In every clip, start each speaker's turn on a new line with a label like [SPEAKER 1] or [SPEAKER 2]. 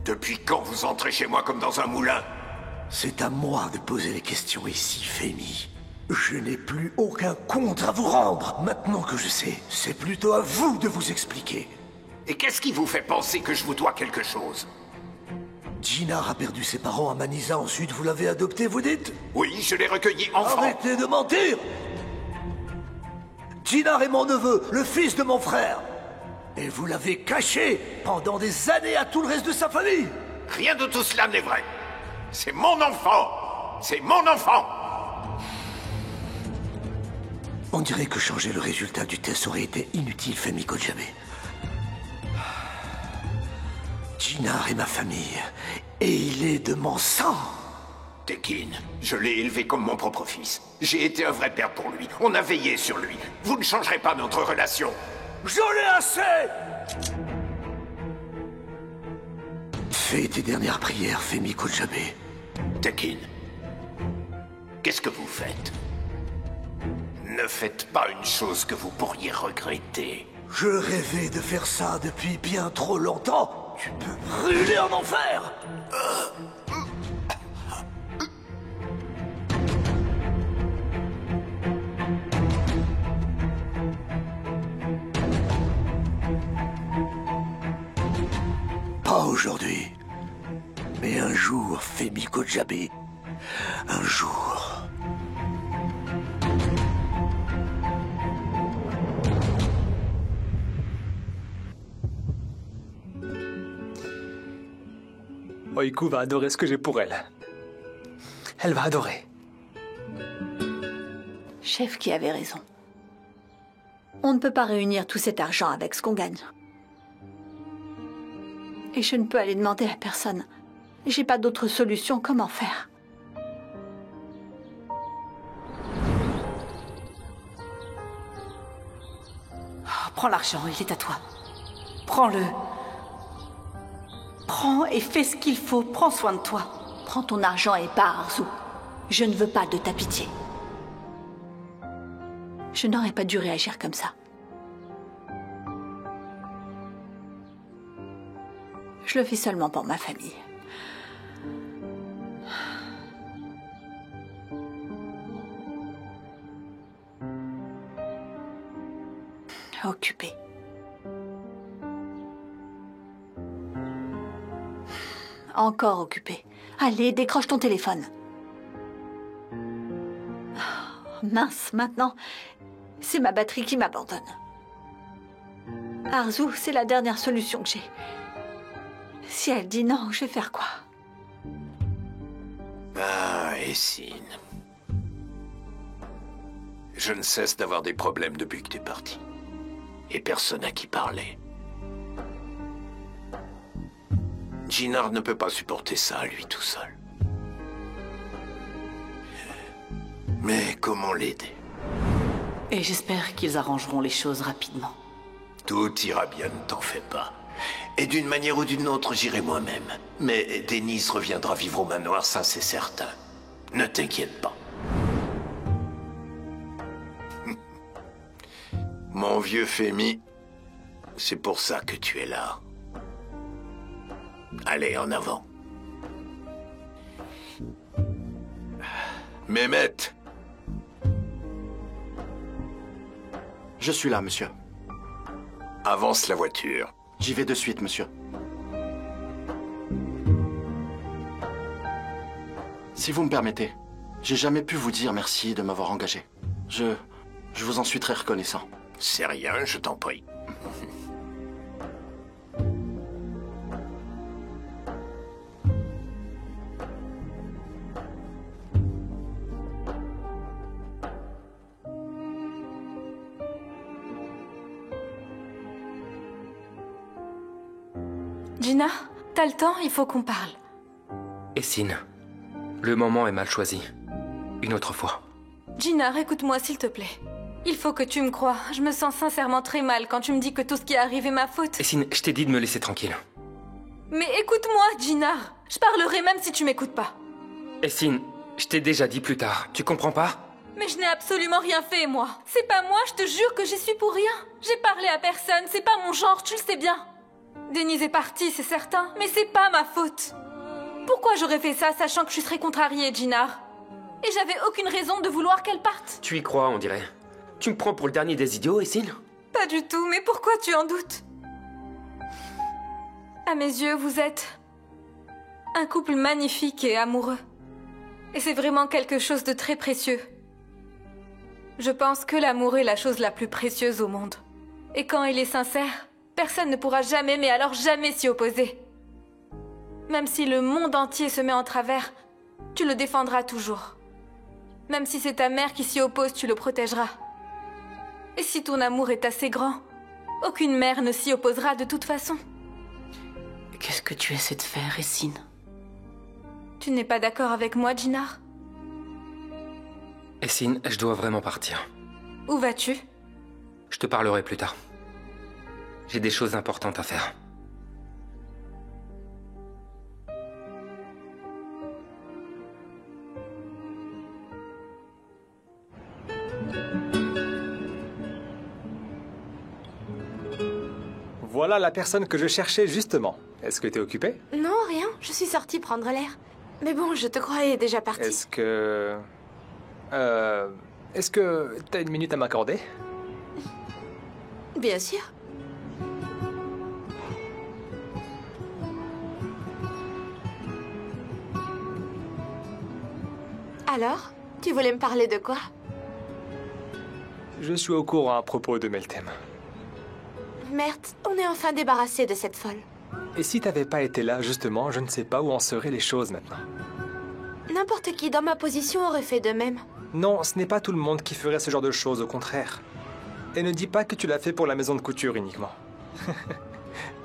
[SPEAKER 1] Depuis quand vous entrez chez moi comme dans un moulin?
[SPEAKER 2] C'est à moi de poser les questions ici, Femi. Je n'ai plus aucun compte à vous rendre. Maintenant que je sais, c'est plutôt à vous de vous expliquer.
[SPEAKER 1] Et qu'est-ce qui vous fait penser que je vous dois quelque chose?
[SPEAKER 2] Jinar a perdu ses parents à Manisa, ensuite vous l'avez adopté, vous dites?
[SPEAKER 1] Oui, je l'ai recueilli enfant.
[SPEAKER 2] Arrêtez de mentir! Jinar est mon neveu, le fils de mon frère. Et vous l'avez caché pendant des années à tout le reste de sa famille.
[SPEAKER 1] Rien de tout cela n'est vrai. C'est mon enfant. C'est mon enfant.
[SPEAKER 2] On dirait que changer le résultat du test aurait été inutile, Femi Kojabe. Jinar est ma famille, et il est de mon sang.
[SPEAKER 1] Tekin, je l'ai élevé comme mon propre fils. J'ai été un vrai père pour lui. On a veillé sur lui. Vous ne changerez pas notre relation.
[SPEAKER 2] J'en ai assez! Fais tes dernières prières, Femi Kojabe.
[SPEAKER 1] Tekin, qu'est-ce que vous faites? Ne faites pas une chose que vous pourriez regretter.
[SPEAKER 2] Je rêvais de faire ça depuis bien trop longtemps. Tu peux brûler en enfer! Pas aujourd'hui. Mais un jour, Femi Kojabe. Un jour.
[SPEAKER 3] Oiku va adorer ce que j'ai pour elle. Elle va adorer.
[SPEAKER 4] Chef qui avait raison. On ne peut pas réunir tout cet argent avec ce qu'on gagne. Et je ne peux aller demander à personne. J'ai pas d'autre solution. Comment faire?
[SPEAKER 5] Oh, prends l'argent, il est à toi. Prends-le. Prends et fais ce qu'il faut. Prends soin de toi.
[SPEAKER 4] Prends ton argent et pars, Arzu. Je ne veux pas de ta pitié. Je n'aurais pas dû réagir comme ça. Je le fais seulement pour ma famille. Occupé. Encore occupé. Allez, décroche ton téléphone. Oh, mince, maintenant, c'est ma batterie qui m'abandonne. Arzu, c'est la dernière solution que j'ai. Si elle dit non, je vais faire quoi?
[SPEAKER 1] Ah, Essine. Je ne cesse d'avoir des problèmes depuis que t'es parti. Et personne à qui parler. Jinar ne peut pas supporter ça, lui tout seul. Mais comment l'aider?
[SPEAKER 5] Et j'espère qu'ils arrangeront les choses rapidement.
[SPEAKER 1] Tout ira bien, ne t'en fais pas. Et d'une manière ou d'une autre, j'irai moi-même. Mais Denise reviendra vivre au manoir, ça c'est certain. Ne t'inquiète pas. Mon vieux Femi, c'est pour ça que tu es là. Allez, en avant. Mehmet.
[SPEAKER 6] Je suis là, monsieur.
[SPEAKER 1] Avance la voiture.
[SPEAKER 6] J'y vais de suite, monsieur. Si vous me permettez, j'ai jamais pu vous dire merci de m'avoir engagé. Je vous en suis très reconnaissant.
[SPEAKER 1] C'est rien, je t'en prie.
[SPEAKER 7] Gina, t'as le temps, il faut qu'on parle.
[SPEAKER 8] Essine, le moment est mal choisi. Une autre fois.
[SPEAKER 7] Gina, écoute-moi s'il te plaît. Il faut que tu me crois. Je me sens sincèrement très mal quand tu me dis que tout ce qui est arrivé est ma faute.
[SPEAKER 8] Essine, je t'ai dit de me laisser tranquille.
[SPEAKER 7] Mais écoute-moi, Gina. Je parlerai même si tu m'écoutes pas.
[SPEAKER 8] Essine, je t'ai déjà dit plus tard. Tu comprends pas?
[SPEAKER 7] Mais je n'ai absolument rien fait, moi. C'est pas moi, je te jure que j'y suis pour rien. J'ai parlé à personne, c'est pas mon genre, tu le sais bien. Denise est partie, c'est certain, mais c'est pas ma faute. Pourquoi j'aurais fait ça, sachant que je serais contrariée, Gina? Et j'avais aucune raison de vouloir qu'elle parte.
[SPEAKER 8] Tu y crois, on dirait. Tu me prends pour le dernier des idiots, Essine?
[SPEAKER 7] Pas du tout, mais pourquoi tu en doutes? À mes yeux, vous êtes un couple magnifique et amoureux. Et c'est vraiment quelque chose de très précieux. Je pense que l'amour est la chose la plus précieuse au monde. Et quand il est sincère, personne ne pourra jamais, mais alors jamais s'y opposer. Même si le monde entier se met en travers, tu le défendras toujours. Même si c'est ta mère qui s'y oppose, tu le protégeras. Et si ton amour est assez grand, aucune mère ne s'y opposera de toute façon.
[SPEAKER 5] Qu'est-ce que tu essaies de faire, Essine?
[SPEAKER 7] Tu n'es pas d'accord avec moi, Gina?
[SPEAKER 8] Essine, je dois vraiment partir.
[SPEAKER 7] Où vas-tu?
[SPEAKER 8] Je te parlerai plus tard. J'ai des choses importantes à faire.
[SPEAKER 3] Voilà la personne que je cherchais justement. Est-ce que t'es occupé?
[SPEAKER 9] Non, rien. Je suis sortie prendre l'air. Mais bon, je te croyais déjà partie.
[SPEAKER 3] Est-ce que t'as une minute à m'accorder?
[SPEAKER 9] Bien sûr. Alors, tu voulais me parler de quoi?
[SPEAKER 3] Je suis au courant à propos de Meltem.
[SPEAKER 9] Merde, on est enfin débarrassé de cette folle.
[SPEAKER 3] Et si t'avais pas été là, justement, je ne sais pas où en seraient les choses maintenant.
[SPEAKER 9] N'importe qui dans ma position aurait fait de même.
[SPEAKER 3] Non, ce n'est pas tout le monde qui ferait ce genre de choses, au contraire. Et ne dis pas que tu l'as fait pour la maison de couture uniquement.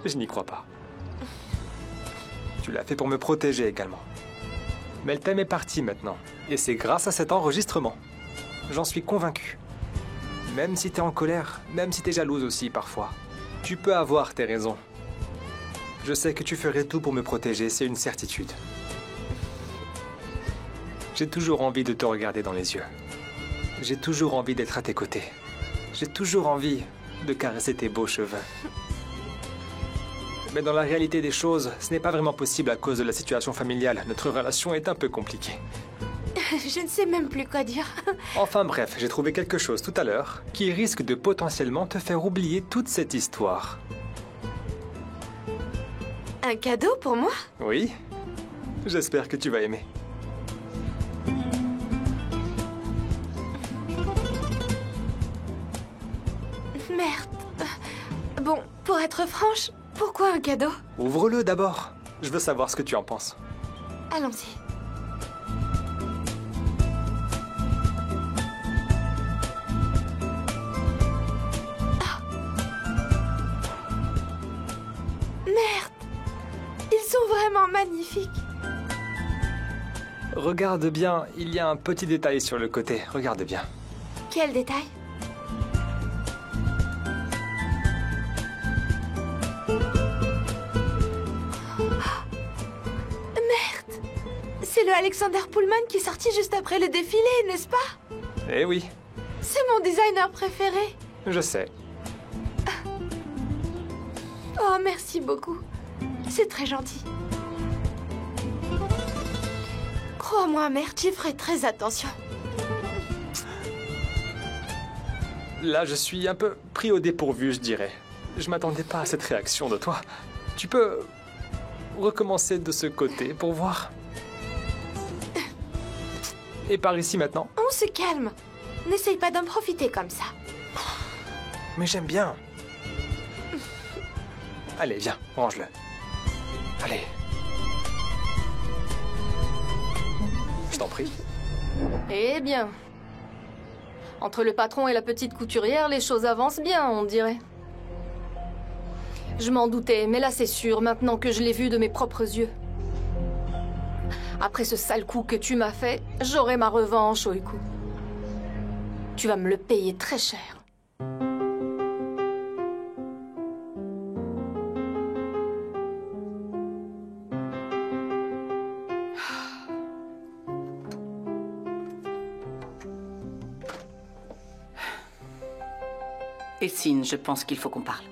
[SPEAKER 3] Je n'y crois pas. Tu l'as fait pour me protéger également. Meltem est parti maintenant. Et c'est grâce à cet enregistrement. J'en suis convaincu. Même si t'es en colère, même si t'es jalouse aussi parfois, tu peux avoir tes raisons. Je sais que tu ferais tout pour me protéger, c'est une certitude. J'ai toujours envie de te regarder dans les yeux. J'ai toujours envie d'être à tes côtés. J'ai toujours envie de caresser tes beaux cheveux. Mais dans la réalité des choses, ce n'est pas vraiment possible à cause de la situation familiale. Notre relation est un peu compliquée.
[SPEAKER 9] Je ne sais même plus quoi dire.
[SPEAKER 3] Enfin bref, j'ai trouvé quelque chose tout à l'heure qui risque de potentiellement te faire oublier toute cette histoire.
[SPEAKER 9] Un cadeau pour moi?
[SPEAKER 3] Oui, j'espère que tu vas aimer.
[SPEAKER 9] Merde. Bon, pour être franche, pourquoi un cadeau?
[SPEAKER 3] Ouvre-le d'abord. Je veux savoir ce que tu en penses.
[SPEAKER 9] Allons-y. Merde! Ils sont vraiment magnifiques.
[SPEAKER 3] Regarde bien, il y a un petit détail sur le côté. Regarde bien.
[SPEAKER 9] Quel détail? Merde! C'est le Alexander Pullman qui est sorti juste après le défilé, n'est-ce pas?
[SPEAKER 3] Eh oui.
[SPEAKER 9] C'est mon designer préféré.
[SPEAKER 3] Je sais.
[SPEAKER 9] Oh, merci beaucoup. C'est très gentil. Crois-moi, mère, j'y ferai très attention.
[SPEAKER 3] Là, je suis un peu pris au dépourvu, je dirais. Je m'attendais pas à cette réaction de toi. Tu peux recommencer de ce côté pour voir? Et par ici maintenant?
[SPEAKER 9] On se calme. N'essaye pas d'en profiter comme ça.
[SPEAKER 3] Mais j'aime bien. Allez, viens, range-le. Allez. Je t'en prie.
[SPEAKER 10] Eh bien. Entre le patron et la petite couturière, les choses avancent bien, on dirait. Je m'en doutais, mais là c'est sûr, maintenant que je l'ai vu de mes propres yeux. Après ce sale coup que tu m'as fait, j'aurai ma revanche, Oiku. Tu vas me le payer très cher.
[SPEAKER 5] Essine, je pense qu'il faut qu'on parle.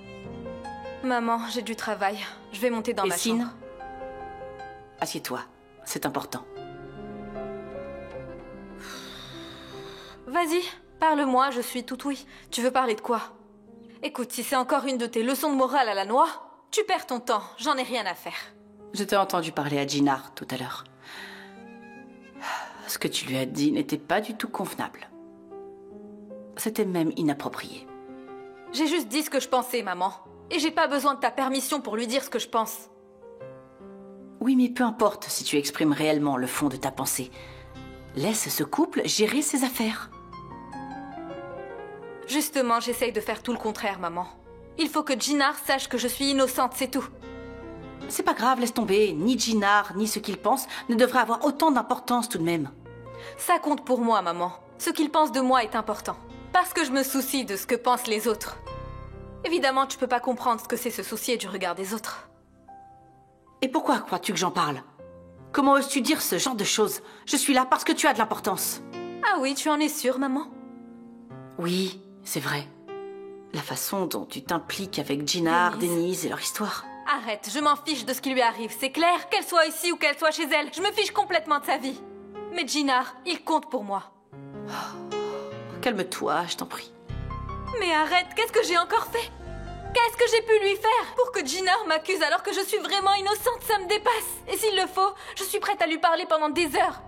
[SPEAKER 7] Maman, j'ai du travail. Je vais monter dans ma
[SPEAKER 5] Essine,
[SPEAKER 7] chambre.
[SPEAKER 5] assieds-toi. C'est important.
[SPEAKER 7] Vas-y, parle-moi, je suis tout oui. Tu veux parler de quoi? Écoute, si c'est encore une de tes leçons de morale à la noix, tu perds ton temps, j'en ai rien à faire.
[SPEAKER 5] Je t'ai entendu parler à Jinar tout à l'heure. Ce que tu lui as dit n'était pas du tout convenable. C'était même inapproprié.
[SPEAKER 7] J'ai juste dit ce que je pensais, maman. Et j'ai pas besoin de ta permission pour lui dire ce que je pense.
[SPEAKER 5] Oui, mais peu importe si tu exprimes réellement le fond de ta pensée. Laisse ce couple gérer ses affaires.
[SPEAKER 7] Justement, j'essaye de faire tout le contraire, maman. Il faut que Jinar sache que je suis innocente, c'est tout.
[SPEAKER 5] C'est pas grave, laisse tomber. Ni Jinar, ni ce qu'il pense ne devraient avoir autant d'importance tout de même.
[SPEAKER 7] Ça compte pour moi, maman. Ce qu'il pense de moi est important. Parce que je me soucie de ce que pensent les autres. Évidemment, tu peux pas comprendre ce que c'est se soucier du regard des autres.
[SPEAKER 5] Et pourquoi crois-tu que j'en parle? Comment oses-tu dire ce genre de choses? Je suis là parce que tu as de l'importance.
[SPEAKER 7] Ah oui, tu en es sûre, maman?
[SPEAKER 5] Oui, c'est vrai. La façon dont tu t'impliques avec Jinar, Denise et leur histoire.
[SPEAKER 7] Arrête, je m'en fiche de ce qui lui arrive, c'est clair? Qu'elle soit ici ou qu'elle soit chez elle, je me fiche complètement de sa vie. Mais Jinar, il compte pour moi.
[SPEAKER 5] Calme-toi, je t'en prie.
[SPEAKER 7] Mais arrête, qu'est-ce que j'ai encore fait? Qu'est-ce que j'ai pu lui faire pour que Jinar m'accuse alors que je suis vraiment innocente? Ça me dépasse. Et s'il le faut, je suis prête à lui parler pendant des heures.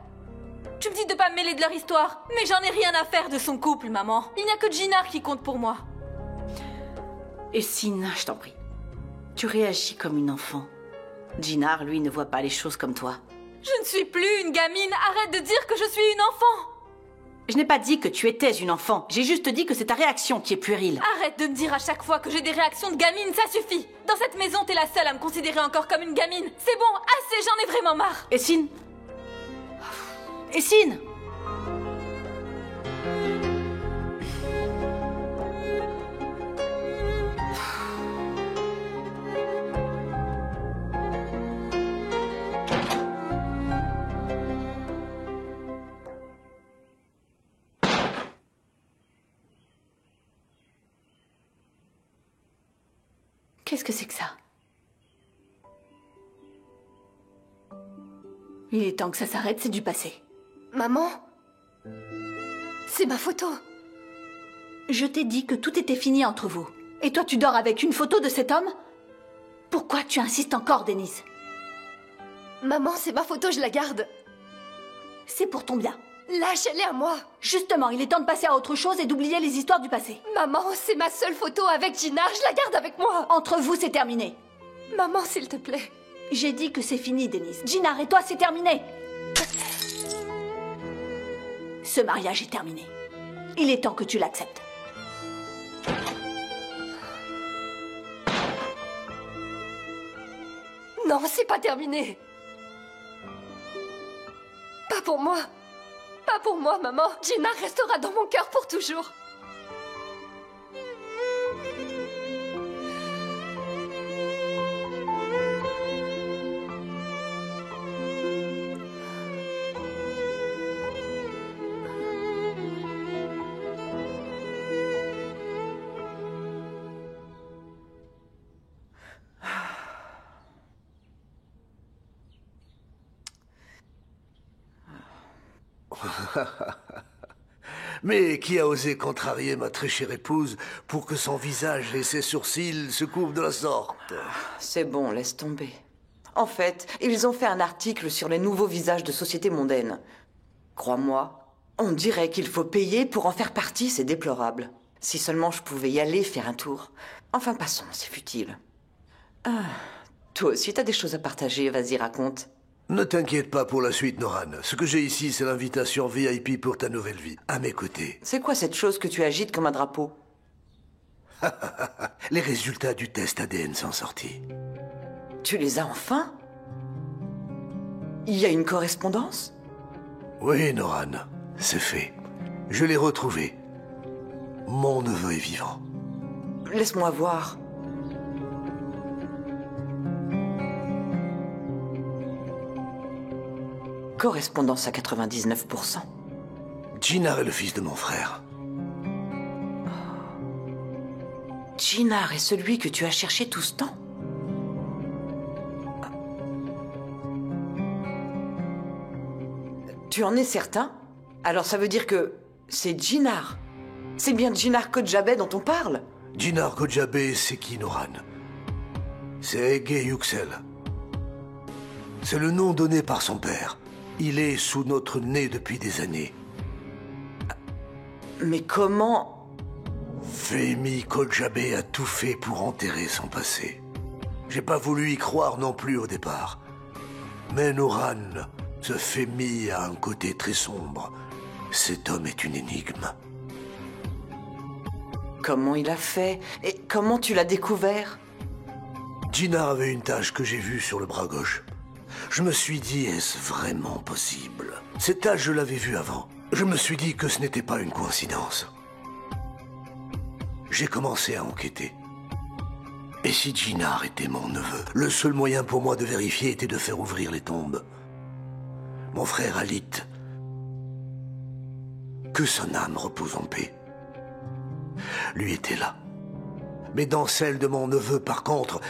[SPEAKER 7] Tu me dis de pas me mêler de leur histoire, mais j'en ai rien à faire de son couple, maman. Il n'y a que Jinar qui compte pour moi.
[SPEAKER 5] Essine, je t'en prie. Tu réagis comme une enfant. Jinar, lui, ne voit pas les choses comme toi.
[SPEAKER 7] Je ne suis plus une gamine. Arrête de dire que je suis une enfant.
[SPEAKER 5] Je n'ai pas dit que tu étais une enfant. J'ai juste dit que c'est ta réaction qui est puérile.
[SPEAKER 7] Arrête de me dire à chaque fois que j'ai des réactions de gamine, ça suffit. Dans cette maison, t'es la seule à me considérer encore comme une gamine. C'est bon, assez, j'en ai vraiment marre.
[SPEAKER 5] Essine. Essine.
[SPEAKER 4] Qu'est-ce que c'est que ça? Il est temps que ça s'arrête, c'est du passé.
[SPEAKER 9] Maman? C'est ma photo.
[SPEAKER 4] Je t'ai dit que tout était fini entre vous. Et toi, tu dors avec une photo de cet homme? Pourquoi tu insistes encore, Denise?
[SPEAKER 9] Maman, c'est ma photo, je la garde.
[SPEAKER 4] C'est pour ton bien.
[SPEAKER 9] Lâche-les à moi.
[SPEAKER 4] Justement, il est temps de passer à autre chose et d'oublier les histoires du passé.
[SPEAKER 9] Maman, c'est ma seule photo avec Jinar, je la garde avec moi.
[SPEAKER 4] Entre vous, c'est terminé.
[SPEAKER 9] Maman, s'il te plaît.
[SPEAKER 4] J'ai dit que c'est fini, Denise. Jinar et toi, c'est terminé. Ce mariage est terminé. Il est temps que tu l'acceptes.
[SPEAKER 9] Non, c'est pas terminé. Pas pour moi. Pas pour moi, maman. Jinar restera dans mon cœur pour toujours.
[SPEAKER 2] Mais qui a osé contrarier ma très chère épouse pour que son visage et ses sourcils se couvrent de la sorte?
[SPEAKER 11] C'est bon, laisse tomber. En fait, ils ont fait un article sur les nouveaux visages de société mondaine. Crois-moi, on dirait qu'il faut payer pour en faire partie, c'est déplorable. Si seulement je pouvais y aller faire un tour. Enfin, passons, c'est futile. Ah, toi aussi, t'as des choses à partager, vas-y, raconte.
[SPEAKER 2] Ne t'inquiète pas pour la suite, Noran. Ce que j'ai ici, c'est l'invitation VIP pour ta nouvelle vie, à mes côtés.
[SPEAKER 11] C'est quoi cette chose que tu agites comme un drapeau?
[SPEAKER 2] Les résultats du test ADN sont sortis.
[SPEAKER 11] Tu les as enfin? Il y a une correspondance?
[SPEAKER 2] Oui, Noran, c'est fait. Je l'ai retrouvé. Mon neveu est vivant.
[SPEAKER 11] Laisse-moi voir. Correspondance à 99%.
[SPEAKER 2] Jinar est le fils de mon frère.
[SPEAKER 11] Jinar est celui que tu as cherché tout ce temps? Tu en es certain? Alors ça veut dire que c'est Jinar. C'est bien Jinar Kodjabeh dont on parle?
[SPEAKER 2] Jinar Kodjabeh, c'est qui, Noran? C'est Ege Yuxel. C'est le nom donné par son père. Il est sous notre nez depuis des années.
[SPEAKER 11] Mais comment?
[SPEAKER 2] Fehmi Kodjabeh a tout fait pour enterrer son passé. J'ai pas voulu y croire non plus au départ. Mais Noran, ce Fehmi a un côté très sombre. Cet homme est une énigme.
[SPEAKER 11] Comment il a fait? Et comment tu l'as découvert?
[SPEAKER 2] Jinar avait une tache que j'ai vue sur le bras gauche. Je me suis dit, est-ce vraiment possible? Cette tache, je l'avais vue avant. Je me suis dit que ce n'était pas une coïncidence. J'ai commencé à enquêter. Et si Jinar était mon neveu, le seul moyen pour moi de vérifier était de faire ouvrir les tombes. Mon frère Alit, que son âme repose en paix, lui était là. Mais dans celle de mon neveu, par contre,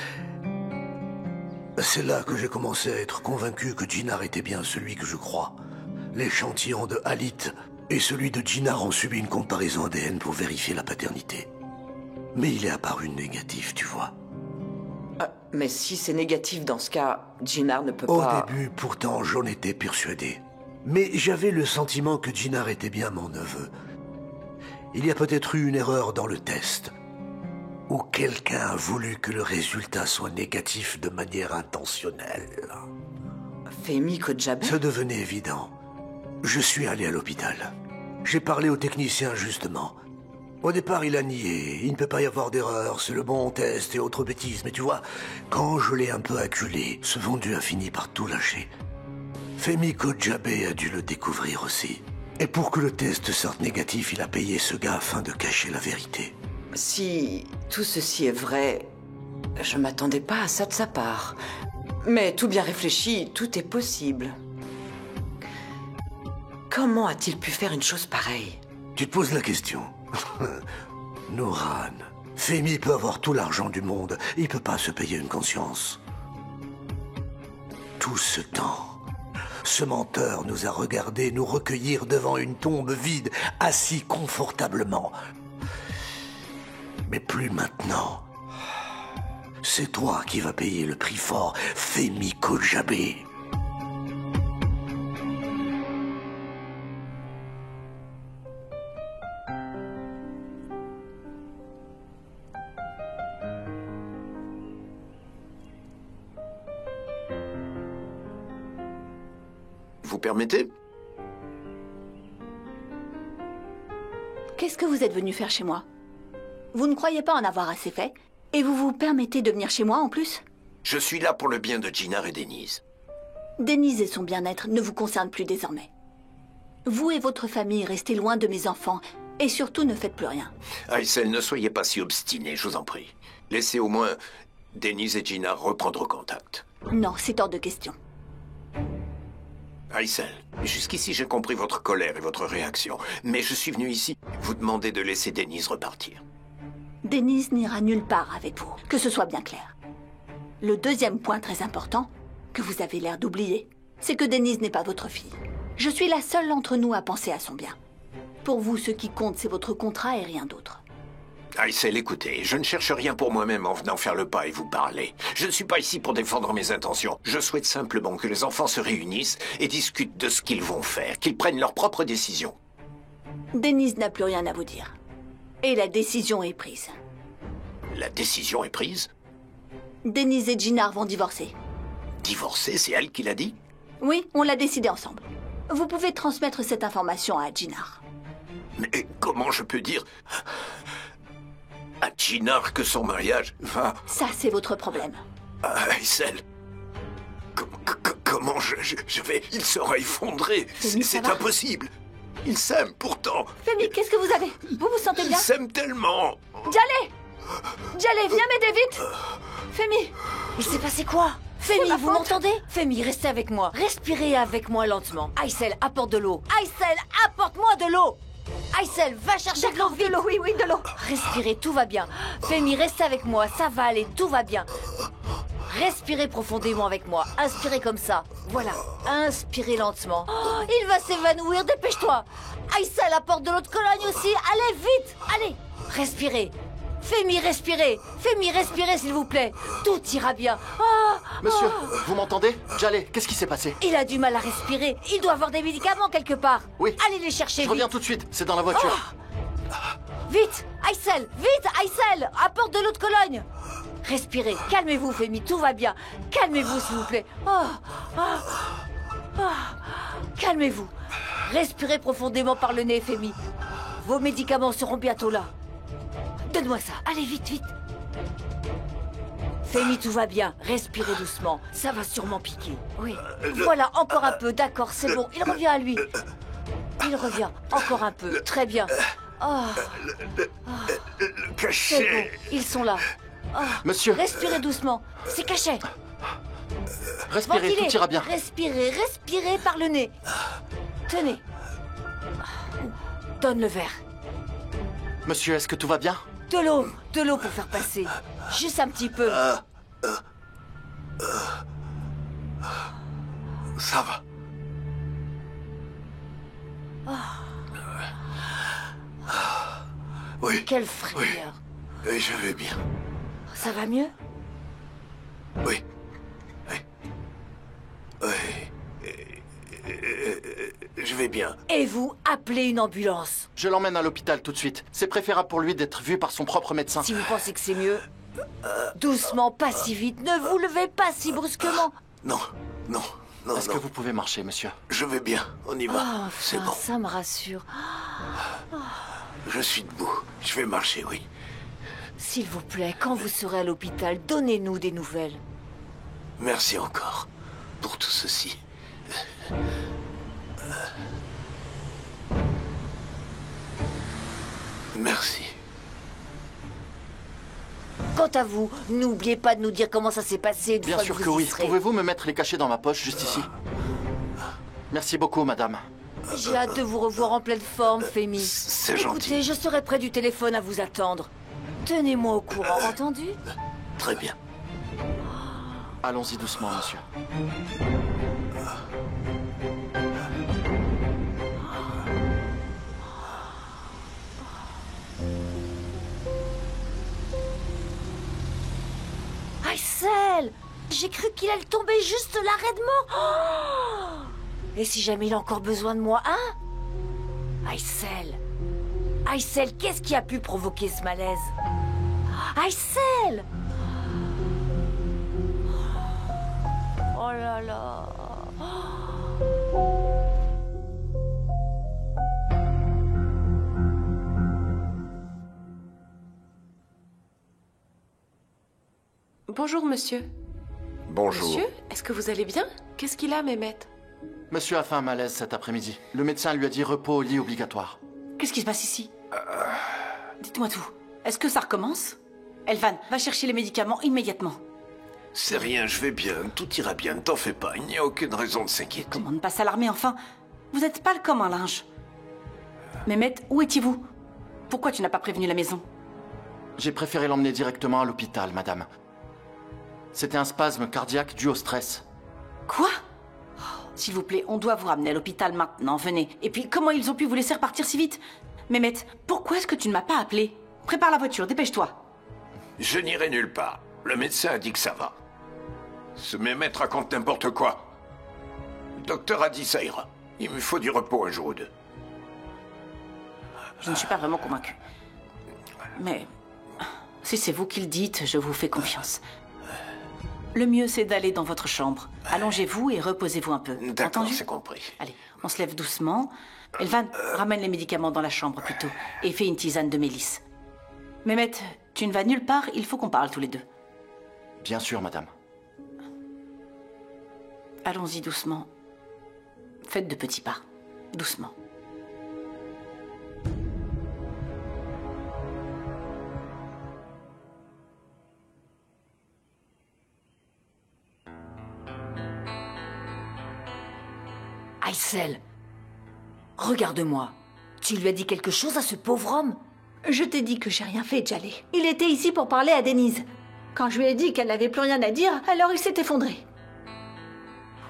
[SPEAKER 2] c'est là que j'ai commencé à être convaincu que Jinar était bien celui que je crois. L'échantillon de Alit et celui de Jinar ont subi une comparaison ADN pour vérifier la paternité. Mais il est apparu négatif, tu vois.
[SPEAKER 11] Mais si c'est négatif dans ce cas, Jinar ne peut
[SPEAKER 2] Au
[SPEAKER 11] pas...
[SPEAKER 2] début, pourtant, j'en étais persuadé. Mais j'avais le sentiment que Jinar était bien mon neveu. Il y a peut-être eu une erreur dans le test. Ou quelqu'un a voulu que le résultat soit négatif de manière intentionnelle.
[SPEAKER 11] Fehmi Kodjabeh?
[SPEAKER 2] Ça devenait évident. Je suis allé à l'hôpital. J'ai parlé au technicien, justement. Au départ, il a nié. Il ne peut pas y avoir d'erreur, c'est le bon test et autres bêtises. Mais tu vois, quand je l'ai un peu acculé, ce vendu a fini par tout lâcher. Fehmi Kodjabeh a dû le découvrir aussi. Et pour que le test sorte négatif, il a payé ce gars afin de cacher la vérité.
[SPEAKER 11] Si tout ceci est vrai, je m'attendais pas à ça de sa part. Mais tout bien réfléchi, tout est possible. Comment a-t-il pu faire une chose pareille?
[SPEAKER 2] Tu te poses la question. Noran, Fehmi peut avoir tout l'argent du monde, il peut pas se payer une conscience. Tout ce temps, ce menteur nous a regardés nous recueillir devant une tombe vide, assis confortablement. Mais plus maintenant. C'est toi qui vas payer le prix fort, Fehmi Kodjabeh.
[SPEAKER 1] Vous permettez?
[SPEAKER 4] Qu'est-ce que vous êtes venu faire chez moi? Vous ne croyez pas en avoir assez fait? Et vous vous permettez de venir chez moi en plus?
[SPEAKER 1] Je suis là pour le bien de Jinar et Denise.
[SPEAKER 4] Denise et son bien-être ne vous concernent plus désormais. Vous et votre famille restez loin de mes enfants. Et surtout, ne faites plus rien.
[SPEAKER 1] Aysel, ne soyez pas si obstiné, je vous en prie. Laissez au moins Denise et Jinar reprendre contact.
[SPEAKER 4] Non, c'est hors de question.
[SPEAKER 1] Aysel, jusqu'ici j'ai compris votre colère et votre réaction. Mais je suis venu ici vous demander de laisser Denise repartir.
[SPEAKER 4] Denise n'ira nulle part avec vous, que ce soit bien clair. Le deuxième point très important, que vous avez l'air d'oublier, c'est que Denise n'est pas votre fille. Je suis la seule d'entre nous à penser à son bien. Pour vous, ce qui compte, c'est votre contrat et rien d'autre.
[SPEAKER 1] Aysel, écoutez, je ne cherche rien pour moi-même en venant faire le pas et vous parler. Je ne suis pas ici pour défendre mes intentions. Je souhaite simplement que les enfants se réunissent et discutent de ce qu'ils vont faire, qu'ils prennent leurs propres décisions.
[SPEAKER 4] Denise n'a plus rien à vous dire. Et la décision est prise.
[SPEAKER 1] La décision est prise?
[SPEAKER 4] Denise et Jinar vont divorcer.
[SPEAKER 1] Divorcer, c'est elle qui l'a dit?
[SPEAKER 4] Oui, on l'a décidé ensemble. Vous pouvez transmettre cette information à Jinar.
[SPEAKER 1] Mais comment je peux dire à Jinar que son mariage va...
[SPEAKER 4] Ça, c'est votre problème.
[SPEAKER 1] Aysel, comment je vais... Il sera effondré. C'est impossible. Il s'aime pourtant.
[SPEAKER 4] Femi, qu'est-ce que vous avez? Vous vous sentez bien?
[SPEAKER 1] Il s'aime tellement.
[SPEAKER 4] Djallé! Djallé, viens m'aider vite! Femi!
[SPEAKER 5] Il s'est passé quoi? Femi, vous m'entendez? Femi, restez avec moi. Respirez avec moi lentement. Aysel, apporte de l'eau. Aysel, apporte-moi de l'eau! Aysel, va chercher de l'eau, vite!
[SPEAKER 4] De l'eau, oui, de l'eau.
[SPEAKER 5] Respirez, tout va bien. Femi, restez avec moi, ça va aller, tout va bien. Respirez profondément avec moi. Inspirez comme ça. Voilà. Inspirez lentement. Oh, il va s'évanouir, dépêche-toi. Aysel, apporte de l'eau de Cologne aussi. Allez, vite! Allez! Respirez. Femi, respirez. Femi, respirez, s'il vous plaît. Tout ira bien.
[SPEAKER 6] Monsieur, vous m'entendez? Djallé, qu'est-ce qui s'est passé?
[SPEAKER 5] Il a du mal à respirer. Il doit avoir des médicaments quelque part.
[SPEAKER 6] Oui.
[SPEAKER 5] Allez les chercher,
[SPEAKER 6] Je reviens tout de suite, c'est dans la voiture.
[SPEAKER 5] Vite, Aysel, vite, Aysel, apporte de l'eau de Cologne. Respirez, calmez-vous, Femi, tout va bien. Calmez-vous, s'il vous plaît. Calmez-vous. Respirez profondément par le nez, Femi. Vos médicaments seront bientôt là. Donne-moi ça. Allez, vite, vite. Femi, tout va bien. Respirez doucement. Ça va sûrement piquer. Oui. Voilà, encore un peu. D'accord, c'est bon. Il revient à lui. Il revient. Encore un peu. Très bien.
[SPEAKER 1] Le cachet.
[SPEAKER 5] C'est bon. Ils sont là.
[SPEAKER 6] Monsieur.
[SPEAKER 5] Respirez doucement. C'est caché.
[SPEAKER 6] Respirez,
[SPEAKER 5] Ventilez.
[SPEAKER 6] tout ira bien.
[SPEAKER 5] Respirez, respirez par le nez. Tenez. Donne le verre.
[SPEAKER 6] Monsieur, est-ce que tout va bien?
[SPEAKER 5] De l'eau pour faire passer. Juste un petit peu.
[SPEAKER 1] Ça va. Oui.
[SPEAKER 5] Quelle frayeur.
[SPEAKER 1] Oui, je vais bien.
[SPEAKER 5] Ça va mieux?
[SPEAKER 1] Oui. Je vais bien.
[SPEAKER 5] Et vous, appelez une ambulance.
[SPEAKER 6] Je l'emmène à l'hôpital tout de suite. C'est préférable pour lui d'être vu par son propre médecin.
[SPEAKER 5] Si vous pensez que c'est mieux, doucement, pas si vite. Ne vous levez pas si brusquement.
[SPEAKER 1] Non.
[SPEAKER 6] Est-ce que vous pouvez marcher, monsieur?
[SPEAKER 1] Je vais bien, on y va. C'est bon.
[SPEAKER 5] Ça me rassure.
[SPEAKER 1] Je suis debout. Je vais marcher, oui.
[SPEAKER 5] S'il vous plaît, quand vous serez à l'hôpital, donnez-nous des nouvelles.
[SPEAKER 1] Merci encore pour tout ceci. Merci.
[SPEAKER 5] Quant à vous, n'oubliez pas de nous dire comment ça s'est passé.
[SPEAKER 6] Bien sûr que oui. Pouvez-vous me mettre les cachets dans ma poche, juste ici? Merci beaucoup, madame.
[SPEAKER 5] J'ai hâte de vous revoir en pleine forme, Femi.
[SPEAKER 1] C'est gentil.
[SPEAKER 5] Écoutez, je serai près du téléphone à vous attendre. Tenez-moi au courant, entendu?
[SPEAKER 1] Très bien.
[SPEAKER 6] Allons-y doucement, monsieur.
[SPEAKER 5] Aysel! J'ai cru qu'il allait tomber juste là, raidement. Et si jamais il a encore besoin de moi, hein? Aysel! Aysel, qu'est-ce qui a pu provoquer ce malaise? Aysel! Oh là là!
[SPEAKER 12] Bonjour, monsieur.
[SPEAKER 1] Bonjour.
[SPEAKER 12] Monsieur, est-ce que vous allez bien? Qu'est-ce qu'il a, Mehmet?
[SPEAKER 6] Monsieur a fait un malaise cet après-midi. Le médecin lui a dit repos au lit obligatoire.
[SPEAKER 5] Qu'est-ce qui se passe ici? Dites-moi tout. Est-ce que ça recommence? Elvan, va chercher les médicaments immédiatement.
[SPEAKER 1] C'est rien, je vais bien. Tout ira bien, ne t'en fais pas. Il n'y a aucune raison de s'inquiéter.
[SPEAKER 5] Comment ne pas s'alarmer, enfin? Vous n'êtes pas comme un linge. Mehmet, où étiez-vous? Pourquoi tu n'as pas prévenu la maison?
[SPEAKER 6] J'ai préféré l'emmener directement à l'hôpital, madame. C'était un spasme cardiaque dû au stress.
[SPEAKER 5] Quoi?
[SPEAKER 13] S'il vous plaît, on doit vous ramener à l'hôpital maintenant, venez. Et puis, comment ils ont pu vous laisser repartir si vite? Mehmet, pourquoi est-ce que tu ne m'as pas appelé? Prépare la voiture, dépêche-toi.
[SPEAKER 1] Je n'irai nulle part. Le médecin a dit que ça va. Ce Mehmet raconte n'importe quoi. Le docteur a dit ça ira. Il me faut du repos un jour ou deux.
[SPEAKER 13] Je ne suis pas vraiment convaincue. Mais si c'est vous qui le dites, je vous fais confiance. Le mieux, c'est d'aller dans votre chambre. Allongez-vous et reposez-vous un peu.
[SPEAKER 1] D'accord, c'est compris.
[SPEAKER 13] Allez, on se lève doucement. Elvan, ramène les médicaments dans la chambre plutôt. Et fais une tisane de mélisse. Mehmet, tu ne vas nulle part, il faut qu'on parle tous les deux.
[SPEAKER 6] Bien sûr, madame.
[SPEAKER 13] Allons-y doucement. Faites de petits pas. Doucement.
[SPEAKER 5] Aysel, regarde-moi. Tu lui as dit quelque chose à ce pauvre homme?
[SPEAKER 4] Je t'ai dit que j'ai rien fait, Jaleh. Il était ici pour parler à Denise. Quand je lui ai dit qu'elle n'avait plus rien à dire, alors il s'est effondré.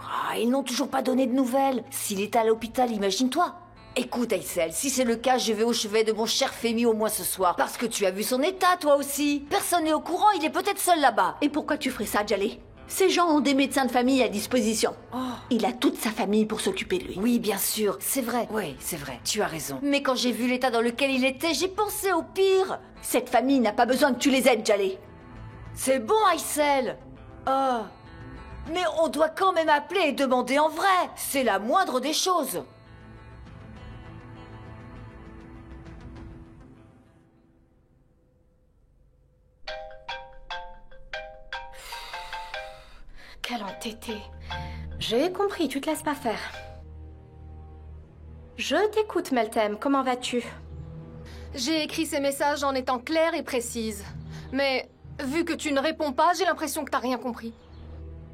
[SPEAKER 5] Ah, ils n'ont toujours pas donné de nouvelles. S'il est à l'hôpital, imagine-toi. Écoute, Aysel, si c'est le cas, je vais au chevet de mon cher Femi au moins ce soir. Parce que tu as vu son état, toi aussi. Personne n'est au courant, il est peut-être seul là-bas.
[SPEAKER 4] Et pourquoi tu ferais ça, Jaleh? Ces gens ont des médecins de famille à disposition.
[SPEAKER 5] Oh.
[SPEAKER 4] Il a toute sa famille pour s'occuper de lui.
[SPEAKER 5] Oui, bien sûr, c'est vrai. Oui, c'est vrai, tu as raison. Mais quand j'ai vu l'état dans lequel il était, j'ai pensé au pire.
[SPEAKER 4] Cette famille n'a pas besoin que tu les aides, Jaleh.
[SPEAKER 5] C'est bon, Aysel. Oh. Mais on doit quand même appeler et demander en vrai. C'est la moindre des choses.
[SPEAKER 9] Quel entêté. J'ai compris, tu te laisses pas faire. Je t'écoute, Meltem. Comment vas-tu?
[SPEAKER 10] J'ai écrit ces messages en étant claire et précise. Mais vu que tu ne réponds pas, j'ai l'impression que t'as rien compris.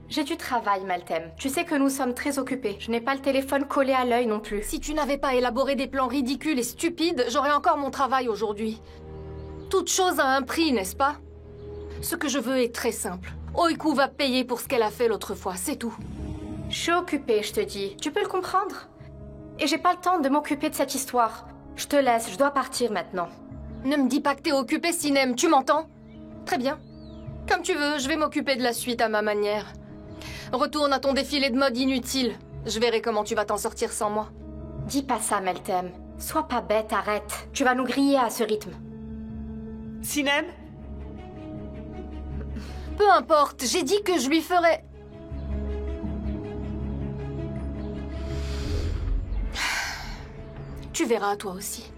[SPEAKER 9] J'ai du travail, Meltem. Tu sais que nous sommes très occupés. Je n'ai pas le téléphone collé à l'œil non plus.
[SPEAKER 10] Si tu n'avais pas élaboré des plans ridicules et stupides, j'aurais encore mon travail aujourd'hui. Toute chose a un prix, n'est-ce pas? Ce que je veux est très simple. Oiku va payer pour ce qu'elle a fait l'autre fois, c'est tout.
[SPEAKER 9] Je suis occupée, je te dis. Tu peux le comprendre? Et j'ai pas le temps de m'occuper de cette histoire. Je te laisse, je dois partir maintenant.
[SPEAKER 10] Ne me dis pas que t'es occupée, Sinem, tu m'entends? Très bien. Comme tu veux, je vais m'occuper de la suite à ma manière. Retourne à ton défilé de mode inutile. Je verrai comment tu vas t'en sortir sans moi.
[SPEAKER 9] Dis pas ça, Meltem. Sois pas bête, arrête. Tu vas nous griller à ce rythme.
[SPEAKER 14] Sinem?
[SPEAKER 10] Peu importe, j'ai dit que je lui ferais... Tu verras, toi aussi.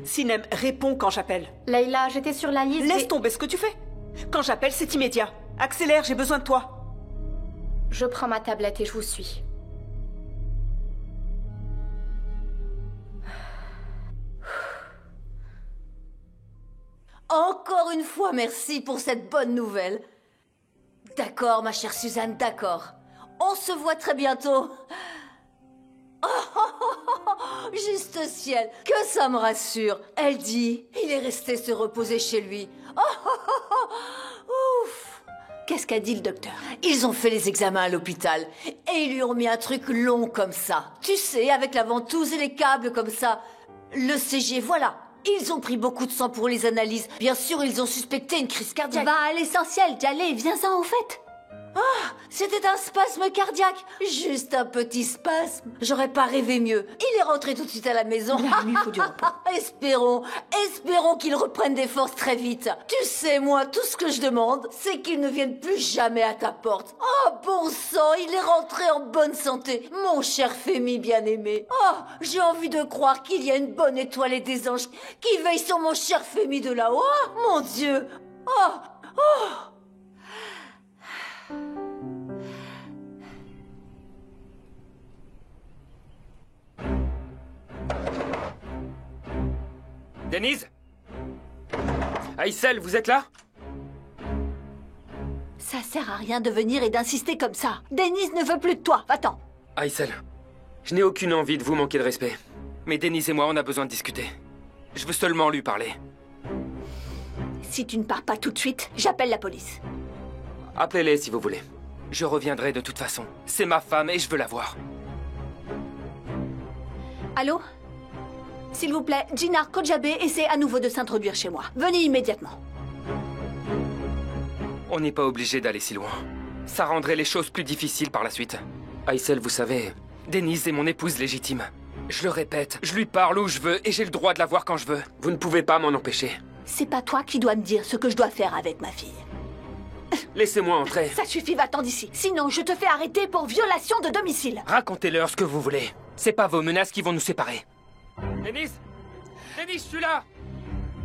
[SPEAKER 14] Sinem, réponds quand j'appelle.
[SPEAKER 9] Leïla, j'étais sur la liste.
[SPEAKER 14] Laisse tomber ce que tu fais. Quand j'appelle, c'est immédiat. Accélère, j'ai besoin de toi.
[SPEAKER 9] Je prends ma tablette et je vous suis.
[SPEAKER 5] Encore une fois, merci pour cette bonne nouvelle. D'accord, ma chère Suzanne, d'accord. On se voit très bientôt. Oh, juste ciel, que ça me rassure. Elle dit, il est resté se reposer chez lui. Ouf.
[SPEAKER 4] Qu'est-ce qu'a dit le docteur?
[SPEAKER 5] Ils ont fait les examens à l'hôpital et ils lui ont mis un truc long comme ça. Tu sais, avec la ventouse et les câbles comme ça. Le CG, voilà. Ils ont pris beaucoup de sang pour les analyses. Bien sûr, ils ont suspecté une crise cardiaque.
[SPEAKER 4] Va à l'essentiel, Jaleh, viens-en au fait.
[SPEAKER 5] Ah, c'était un spasme cardiaque. Juste un petit spasme. J'aurais pas rêvé mieux. Il est rentré tout de suite à la maison.
[SPEAKER 4] La nuit, faut du repos.
[SPEAKER 5] Espérons qu'il reprenne des forces très vite. Tu sais, moi, tout ce que je demande, c'est qu'il ne vienne plus jamais à ta porte. Oh, bon sang, il est rentré en bonne santé. Mon cher Femi bien-aimé. Oh, j'ai envie de croire qu'il y a une bonne étoile et des anges qui veillent sur mon cher Femi de là-haut. Oh, mon Dieu. Oh, oh.
[SPEAKER 8] Denise? Aysel, vous êtes là?
[SPEAKER 4] Ça sert à rien de venir et d'insister comme ça. Denise ne veut plus de toi, va-t'en.
[SPEAKER 8] Aysel, je n'ai aucune envie de vous manquer de respect. Mais Denise et moi, on a besoin de discuter. Je veux seulement lui parler.
[SPEAKER 4] Si tu ne pars pas tout de suite, j'appelle la police.
[SPEAKER 8] Appelez-les si vous voulez. Je reviendrai de toute façon. C'est ma femme et je veux la voir.
[SPEAKER 4] Allô? S'il vous plaît, Jinar Kojabé essaie à nouveau de s'introduire chez moi. Venez immédiatement.
[SPEAKER 8] On n'est pas obligé d'aller si loin. Ça rendrait les choses plus difficiles par la suite. Aïssel, vous savez, Denise est mon épouse légitime. Je le répète, je lui parle où je veux et j'ai le droit de la voir quand je veux. Vous ne pouvez pas m'en empêcher.
[SPEAKER 4] C'est pas toi qui dois me dire ce que je dois faire avec ma fille.
[SPEAKER 8] Laissez-moi entrer.
[SPEAKER 4] Ça suffit, va-t'en d'ici. Sinon, je te fais arrêter pour violation de domicile.
[SPEAKER 8] Racontez-leur ce que vous voulez. C'est pas vos menaces qui vont nous séparer. Denise! Denise, je suis là!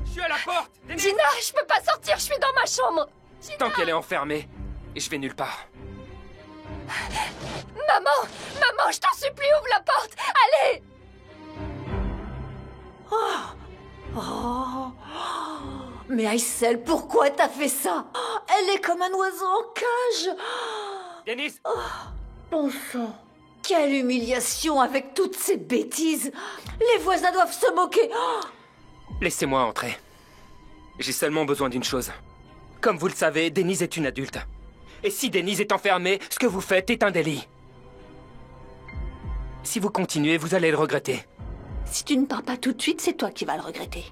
[SPEAKER 8] Je suis à la porte! Denise!
[SPEAKER 10] Gina, je peux pas sortir, je suis dans ma chambre. Gina.
[SPEAKER 8] Tant qu'elle est enfermée, je vais nulle part.
[SPEAKER 10] Maman, je t'en supplie, ouvre la porte. Allez!
[SPEAKER 4] Mais Aïssel, pourquoi t'as fait ça? Elle est comme un oiseau en cage.
[SPEAKER 8] Denise!
[SPEAKER 4] Bon sang. Quelle humiliation avec toutes ces bêtises. Les voisins doivent se moquer.
[SPEAKER 8] Laissez-moi entrer. J'ai seulement besoin d'une chose. Comme vous le savez, Denise est une adulte. Et si Denise est enfermée, ce que vous faites est un délit. Si vous continuez, vous allez le regretter.
[SPEAKER 4] Si tu ne pars pas tout de suite, c'est toi qui vas le regretter.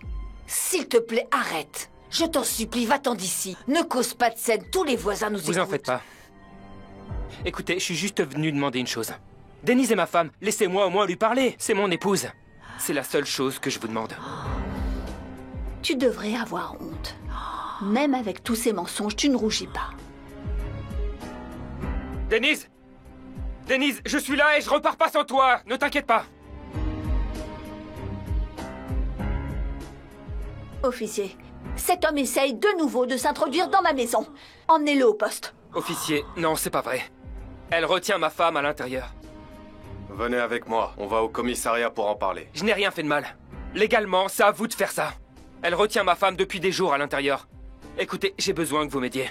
[SPEAKER 4] S'il te plaît, arrête. Je t'en supplie, va-t'en d'ici. Ne cause pas de scène, tous les voisins nous écoutent.
[SPEAKER 8] Vous en faites pas. Écoutez, je suis juste venu demander une chose. Denise est ma femme, laissez-moi au moins lui parler. C'est mon épouse. C'est la seule chose que je vous demande.
[SPEAKER 4] Tu devrais avoir honte. Même avec tous ces mensonges, tu ne rougis pas.
[SPEAKER 8] Denise! Denise, je suis là et je repars pas sans toi. Ne t'inquiète pas.
[SPEAKER 4] Officier, cet homme essaye de nouveau de s'introduire dans ma maison. Emmenez-le au poste.
[SPEAKER 8] Officier, non, c'est pas vrai. Elle retient ma femme à l'intérieur.
[SPEAKER 15] Venez avec moi, on va au commissariat pour en parler.
[SPEAKER 8] Je n'ai rien fait de mal. Légalement, c'est à vous de faire ça. Elle retient ma femme depuis des jours à l'intérieur. Écoutez, j'ai besoin que vous m'aidiez.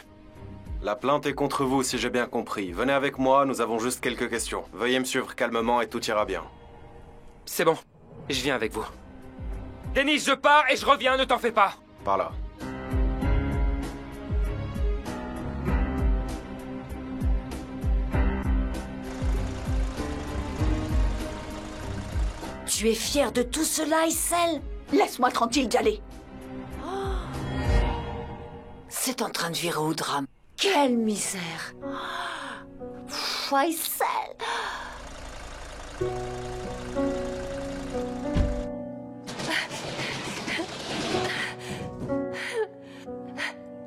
[SPEAKER 15] La plainte est contre vous, si j'ai bien compris. Venez avec moi, nous avons juste quelques questions. Veuillez me suivre calmement et tout ira bien.
[SPEAKER 8] C'est bon, je viens avec vous. Denise, je pars et je reviens, ne t'en fais pas.
[SPEAKER 15] Par là.
[SPEAKER 4] Tu es fier de tout cela, Aïssel? Laisse-moi tranquille d'y aller. C'est en train de virer au drame. Quelle misère. Aïssel.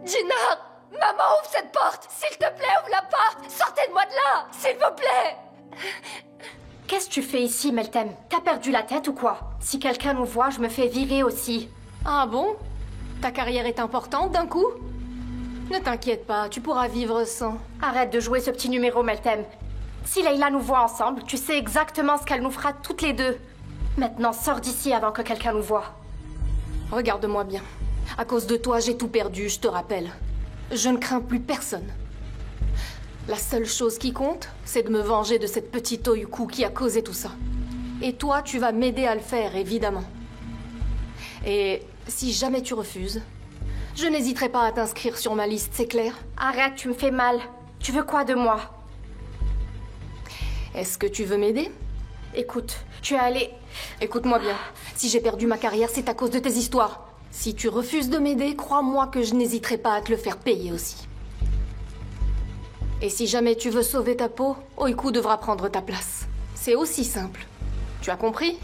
[SPEAKER 10] Gina! Maman, ouvre cette porte! S'il te plaît, ouvre la porte! Sortez-moi de là! S'il vous plaît!
[SPEAKER 9] Qu'est-ce que tu fais ici, Meltem? T'as perdu la tête ou quoi? Si quelqu'un nous voit, je me fais virer aussi.
[SPEAKER 10] Ah bon? Ta carrière est importante d'un coup? Ne t'inquiète pas, tu pourras vivre sans.
[SPEAKER 9] Arrête de jouer ce petit numéro, Meltem. Si Leila nous voit ensemble, tu sais exactement ce qu'elle nous fera toutes les deux. Maintenant, sors d'ici avant que quelqu'un nous voie.
[SPEAKER 10] Regarde-moi bien. À cause de toi, j'ai tout perdu, je te rappelle. Je ne crains plus personne. La seule chose qui compte, c'est de me venger de cette petite Oyuku qui a causé tout ça. Et toi, tu vas m'aider à le faire, évidemment. Et si jamais tu refuses, je n'hésiterai pas à t'inscrire sur ma liste, c'est clair?
[SPEAKER 9] Arrête, tu me fais mal. Tu veux quoi de moi?
[SPEAKER 10] Est-ce que tu veux m'aider?
[SPEAKER 9] Écoute, tu es allé...
[SPEAKER 10] Écoute-moi bien. Si j'ai perdu ma carrière, c'est à cause de tes histoires. Si tu refuses de m'aider, crois-moi que je n'hésiterai pas à te le faire payer aussi. Et si jamais tu veux sauver ta peau, Oyuku devra prendre ta place. C'est aussi simple. Tu as compris?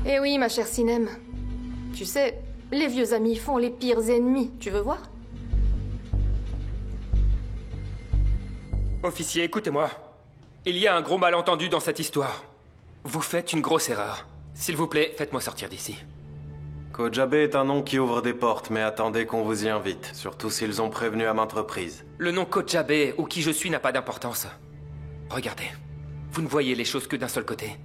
[SPEAKER 10] Eh oui, ma chère Sinem. Tu sais, les vieux amis font les pires ennemis. Tu veux voir?
[SPEAKER 8] Officier, écoutez-moi. Il y a un gros malentendu dans cette histoire. Vous faites une grosse erreur. S'il vous plaît, faites-moi sortir d'ici.
[SPEAKER 15] Kojabé est un nom qui ouvre des portes, mais attendez qu'on vous y invite. Surtout s'ils ont prévenu à maintes reprises.
[SPEAKER 8] Le nom Kojabé ou qui je suis n'a pas d'importance. Regardez, vous ne voyez les choses que d'un seul côté.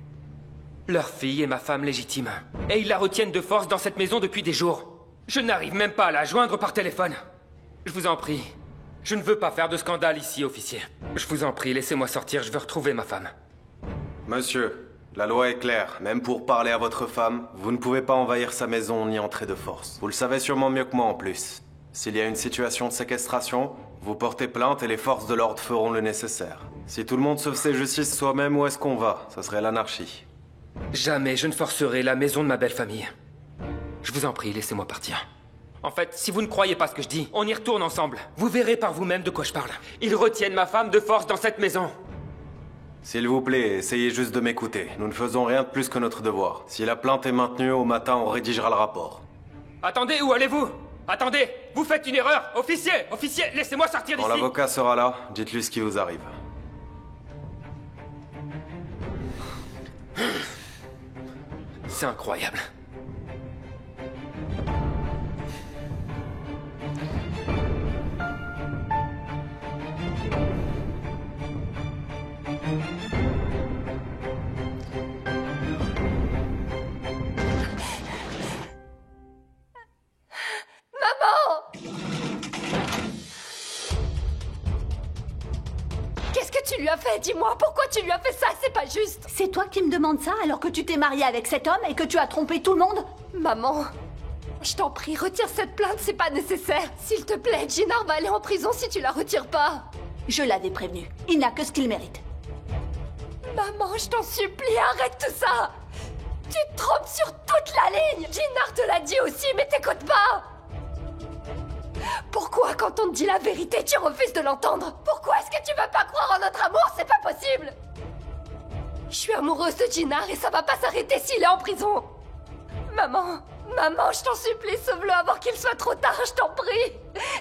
[SPEAKER 8] Leur fille est ma femme légitime. Et ils la retiennent de force dans cette maison depuis des jours. Je n'arrive même pas à la joindre par téléphone. Je vous en prie. Je ne veux pas faire de scandale ici, officier. Je vous en prie, laissez-moi sortir, je veux retrouver ma femme.
[SPEAKER 15] Monsieur, la loi est claire. Même pour parler à votre femme, vous ne pouvez pas envahir sa maison ni entrer de force. Vous le savez sûrement mieux que moi en plus. S'il y a une situation de séquestration, vous portez plainte et les forces de l'ordre feront le nécessaire. Si tout le monde se faisait justice soi-même, où est-ce qu'on va? Ça serait l'anarchie.
[SPEAKER 8] Jamais je ne forcerai la maison de ma belle famille. Je vous en prie, laissez-moi partir. En fait, si vous ne croyez pas ce que je dis, on y retourne ensemble. Vous verrez par vous-même de quoi je parle. Ils retiennent ma femme de force dans cette maison.
[SPEAKER 15] S'il vous plaît, essayez juste de m'écouter. Nous ne faisons rien de plus que notre devoir. Si la plainte est maintenue, au matin, on rédigera le rapport.
[SPEAKER 8] Attendez, où allez-vous? Attendez, vous faites une erreur. Officier, laissez-moi sortir d'ici.
[SPEAKER 15] Quand l'avocat sera là, dites-lui ce qui vous arrive.
[SPEAKER 8] C'est incroyable.
[SPEAKER 10] Qu'est-ce que tu lui as fait? Dis-moi, pourquoi tu lui as fait ça? C'est pas juste.
[SPEAKER 4] C'est toi qui me demandes ça alors que tu t'es mariée avec cet homme et que tu as trompé tout le monde?
[SPEAKER 10] Maman, je t'en prie, retire cette plainte, c'est pas nécessaire. S'il te plaît, Jinar va aller en prison si tu la retires pas.
[SPEAKER 4] Je l'avais prévenu. Il n'a que ce qu'il mérite.
[SPEAKER 10] Maman, je t'en supplie, arrête tout ça. Tu te trompes sur toute la ligne. Jinar te l'a dit aussi, mais t'écoutes pas. Pourquoi, quand on te dit la vérité, tu refuses de l'entendre? Pourquoi est-ce que tu veux pas croire en notre amour? C'est pas possible. Je suis amoureuse de Jinar et ça va pas s'arrêter s'il est en prison. Maman, je t'en supplie, sauve-le avant qu'il soit trop tard, je t'en prie.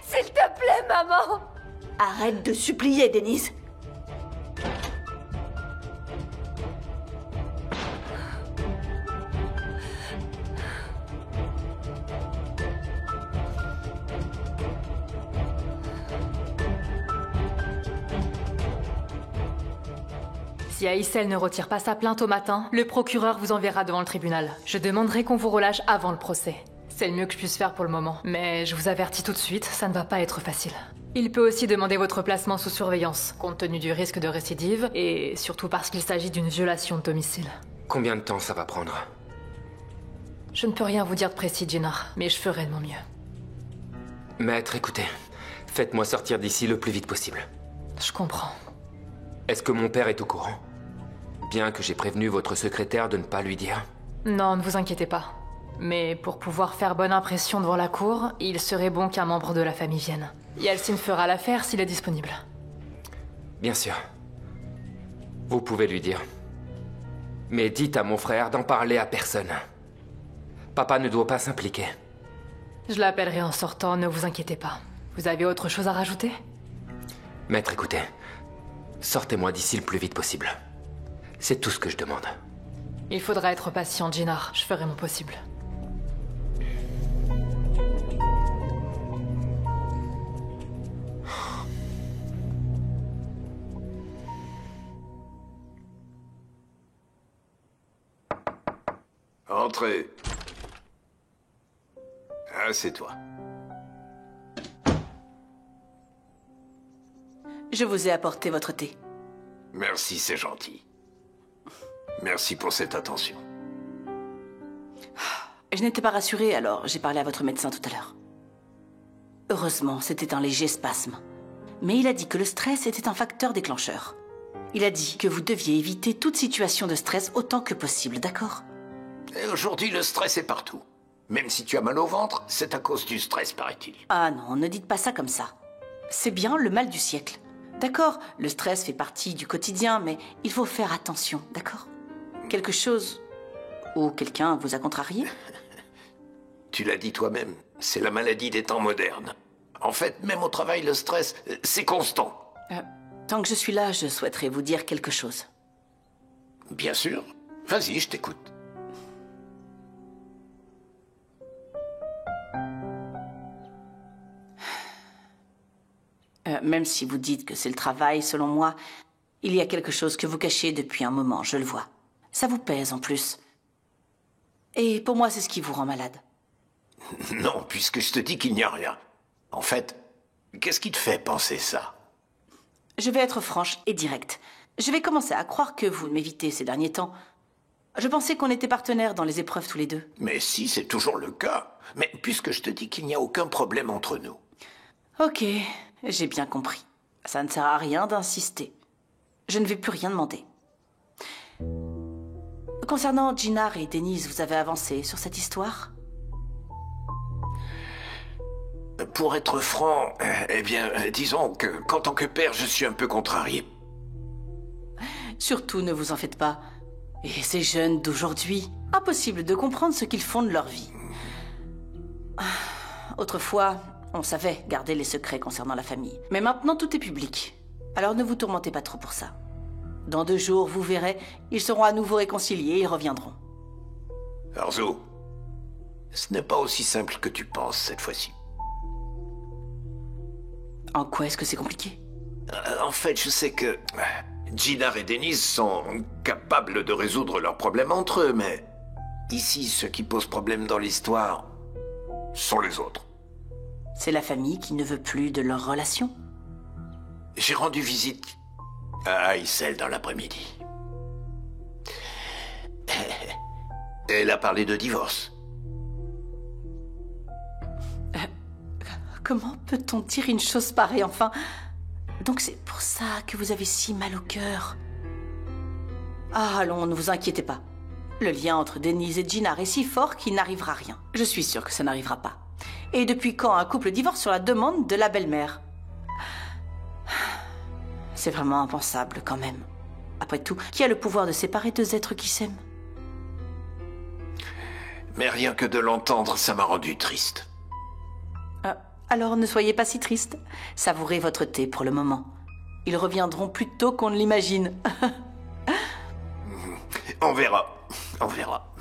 [SPEAKER 10] S'il te plaît, maman.
[SPEAKER 4] Arrête de supplier, Denise.
[SPEAKER 16] Si Aïssel ne retire pas sa plainte au matin, le procureur vous enverra devant le tribunal. Je demanderai qu'on vous relâche avant le procès. C'est le mieux que je puisse faire pour le moment. Mais je vous avertis tout de suite, ça ne va pas être facile. Il peut aussi demander votre placement sous surveillance, compte tenu du risque de récidive, et surtout parce qu'il s'agit d'une violation de domicile.
[SPEAKER 8] Combien de temps ça va prendre?
[SPEAKER 16] Je ne peux rien vous dire de précis, Jinar, mais je ferai de mon mieux.
[SPEAKER 8] Maître, écoutez. Faites-moi sortir d'ici le plus vite possible.
[SPEAKER 16] Je comprends.
[SPEAKER 8] Est-ce que mon père est au courant? Bien que j'ai prévenu votre secrétaire de ne pas lui dire.
[SPEAKER 16] Non, ne vous inquiétez pas. Mais pour pouvoir faire bonne impression devant la cour, il serait bon qu'un membre de la famille vienne. Yeltsin fera l'affaire s'il est disponible.
[SPEAKER 8] Bien sûr. Vous pouvez lui dire. Mais dites à mon frère d'en parler à personne. Papa ne doit pas s'impliquer.
[SPEAKER 16] Je l'appellerai en sortant, ne vous inquiétez pas. Vous avez autre chose à rajouter?
[SPEAKER 8] Maître, écoutez. Sortez-moi d'ici le plus vite possible. C'est tout ce que je demande.
[SPEAKER 16] Il faudra être patient, Jinar. Je ferai mon possible.
[SPEAKER 1] Entrez. Ah, c'est toi.
[SPEAKER 13] Je vous ai apporté votre thé.
[SPEAKER 1] Merci, c'est gentil. Merci pour cette attention.
[SPEAKER 13] Je n'étais pas rassurée, alors j'ai parlé à votre médecin tout à l'heure. Heureusement, c'était un léger spasme. Mais il a dit que le stress était un facteur déclencheur. Il a dit que vous deviez éviter toute situation de stress autant que possible, d'accord?
[SPEAKER 1] Et aujourd'hui, le stress est partout. Même si tu as mal au ventre, c'est à cause du stress, paraît-il.
[SPEAKER 13] Ah non, ne dites pas ça comme ça. C'est bien le mal du siècle. D'accord, le stress fait partie du quotidien, mais il faut faire attention, d'accord? Quelque chose ou quelqu'un vous a contrarié?
[SPEAKER 1] Tu l'as dit toi-même, c'est la maladie des temps modernes. En fait, même au travail, le stress, c'est constant.
[SPEAKER 13] Tant que je suis là, je souhaiterais vous dire quelque chose.
[SPEAKER 1] Bien sûr. Vas-y, je t'écoute.
[SPEAKER 13] Même si vous dites que c'est le travail, selon moi, il y a quelque chose que vous cachez depuis un moment, je le vois. Ça vous pèse en plus. Et pour moi, c'est ce qui vous rend malade.
[SPEAKER 1] Non, puisque je te dis qu'il n'y a rien. En fait, qu'est-ce qui te fait penser ça?
[SPEAKER 13] Je vais être franche et directe. Je vais commencer à croire que vous m'évitez ces derniers temps. Je pensais qu'on était partenaires dans les épreuves tous les deux.
[SPEAKER 1] Mais si, c'est toujours le cas. Mais puisque je te dis qu'il n'y a aucun problème entre nous.
[SPEAKER 13] Ok, j'ai bien compris. Ça ne sert à rien d'insister. Je ne vais plus rien demander. Concernant Ginnar et Denise, vous avez avancé sur cette histoire?
[SPEAKER 1] Pour être franc, eh bien, disons qu'en tant que père, je suis un peu contrarié.
[SPEAKER 13] Surtout, ne vous en faites pas. Et ces jeunes d'aujourd'hui, impossible de comprendre ce qu'ils font de leur vie. Autrefois, on savait garder les secrets concernant la famille. Mais maintenant, tout est public. Alors ne vous tourmentez pas trop pour ça. Dans 2 jours, vous verrez, ils seront à nouveau réconciliés et reviendront.
[SPEAKER 1] Arzu, ce n'est pas aussi simple que tu penses cette fois-ci.
[SPEAKER 13] En quoi est-ce que c'est compliqué?
[SPEAKER 1] En fait, je sais que Ginnar et Denise sont capables de résoudre leurs problèmes entre eux, mais ici, ce qui pose problème dans l'histoire sont les autres.
[SPEAKER 13] C'est la famille qui ne veut plus de leur relation?
[SPEAKER 1] J'ai rendu visite à Aïssel dans l'après-midi. Elle a parlé de divorce.
[SPEAKER 13] Comment peut-on dire une chose pareille, enfin? Donc c'est pour ça que vous avez si mal au cœur. Ah, allons, ne vous inquiétez pas. Le lien entre Denise et Ginnar est si fort qu'il n'arrivera rien. Je suis sûre que ça n'arrivera pas. Et depuis quand un couple divorce sur la demande de la belle-mère? C'est vraiment impensable, quand même. Après tout, qui a le pouvoir de séparer 2 êtres qui s'aiment?
[SPEAKER 1] Mais rien que de l'entendre, ça m'a rendu triste.
[SPEAKER 13] Alors ne soyez pas si triste. Savourez votre thé pour le moment. Ils reviendront plus tôt qu'on ne l'imagine.
[SPEAKER 1] On verra. On verra.